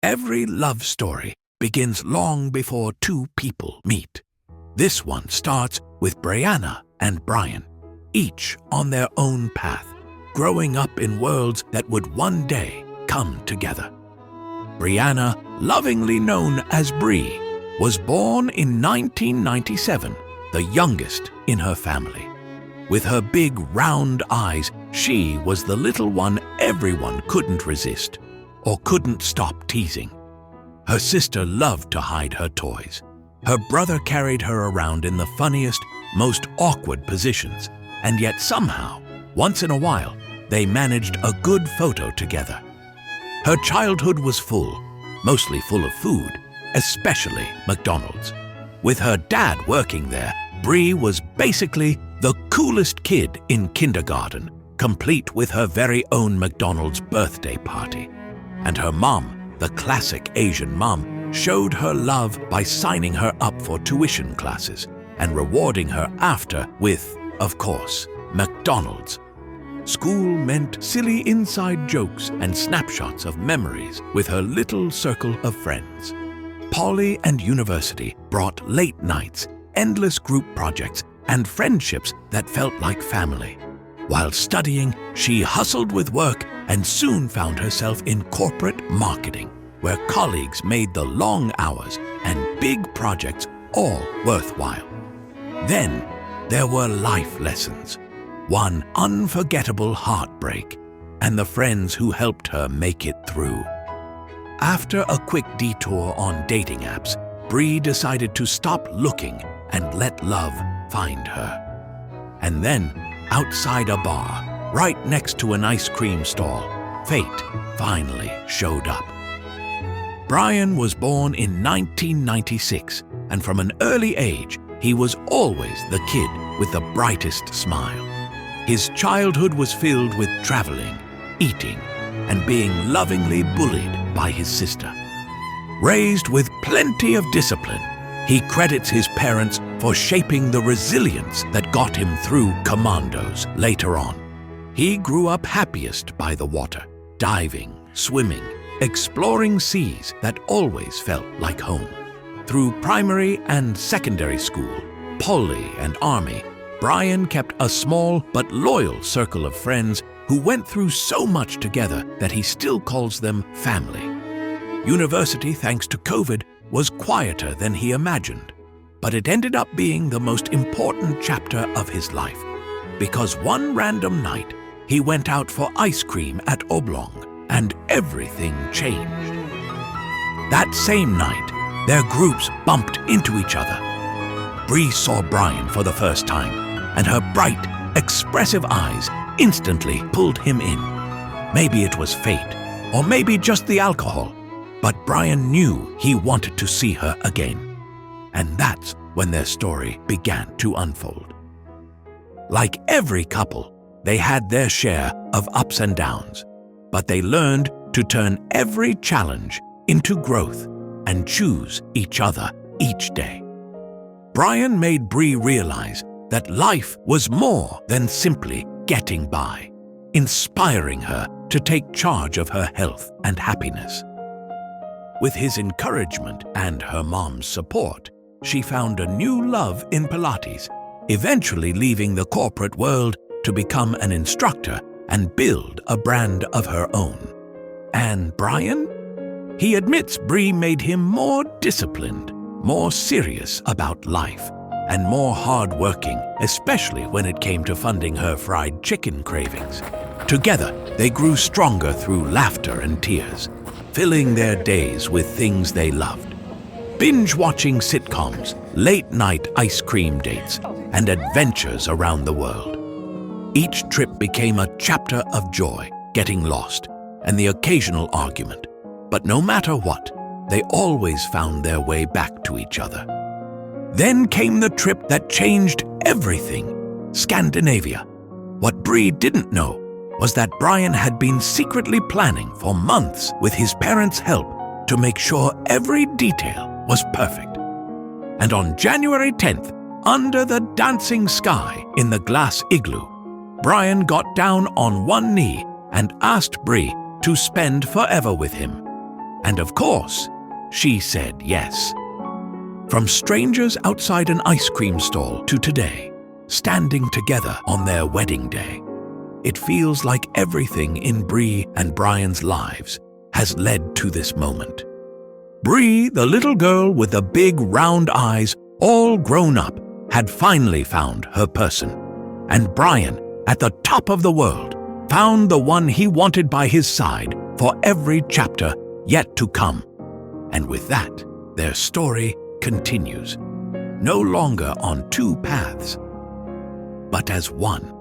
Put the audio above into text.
Every love story begins long before two people meet. This one starts with Breanna and Brian, each on their own path, growing up in worlds that would one day come together. Breanna, lovingly known as Bree, was born in 1997, the youngest in her family. With her big round eyes, she was the little one everyone couldn't resist or couldn't stop teasing. Her sister loved to hide her toys. Her brother carried her around in the funniest, most awkward positions, and yet somehow, once in a while, they managed a good photo together. Her childhood was full, mostly full of food, especially McDonald's. With her dad working there, Bree was basically the coolest kid in kindergarten, complete with her very own McDonald's birthday party. And her mom, the classic Asian mom, showed her love by signing her up for tuition classes and rewarding her after with, of course, McDonald's. School meant silly inside jokes and snapshots of memories with her little circle of friends. Poly and university brought late nights, endless group projects, and friendships that felt like family. While studying, she hustled with work and soon found herself in corporate marketing, where colleagues made the long hours and big projects all worthwhile. Then there were life lessons, one unforgettable heartbreak, and the friends who helped her make it through. After a quick detour on dating apps, Bree decided to stop looking and let love find her. And then, outside a bar, right next to an ice cream stall, fate finally showed up. Brian was born in 1996, and from an early age, he was always the kid with the brightest smile. His childhood was filled with traveling, eating, and being lovingly bullied by his sister. Raised with plenty of discipline, he credits his parents for shaping the resilience that got him through commandos later on. He grew up happiest by the water, diving, swimming, exploring seas that always felt like home. Through primary and secondary school, poly and army, Brian kept a small but loyal circle of friends who went through so much together that he still calls them family. University, thanks to COVID, was quieter than he imagined, but it ended up being the most important chapter of his life, because one random night he went out for ice cream at Oblong and everything changed. That same night, their groups bumped into each other. Bree saw Brian for the first time, and her bright, expressive eyes instantly pulled him in. Maybe it was fate, or maybe just the alcohol, but Brian knew he wanted to see her again. And that's when their story began to unfold. Like every couple, they had their share of ups and downs, but they learned to turn every challenge into growth and choose each other each day. Brian made Bree realize that life was more than simply getting by, inspiring her to take charge of her health and happiness. With his encouragement and her mom's support, she found a new love in Pilates, eventually leaving the corporate world to become an instructor and build a brand of her own. And Brian? He admits Bree made him more disciplined, more serious about life, and more hard-working, especially when it came to funding her fried chicken cravings. Together, they grew stronger through laughter and tears, filling their days with things they loved. Binge-watching sitcoms, late-night ice cream dates, and adventures around the world. Each trip became a chapter of joy, getting lost, and the occasional argument. But no matter what, they always found their way back to each other. Then came the trip that changed everything, Scandinavia. What Bree didn't know was that Brian had been secretly planning for months with his parents' help to make sure every detail was perfect. And on January 10th, under the dancing sky in the glass igloo, Brian got down on one knee and asked Bree to spend forever with him. And of course, she said yes. From strangers outside an ice cream stall to today, standing together on their wedding day, it feels like everything in Bree and Brian's lives has led to this moment. Bree, the little girl with the big round eyes, all grown up, had finally found her person. And Brian, at the top of the world, found the one he wanted by his side for every chapter yet to come. And with that, their story continues, no longer on two paths, but as one.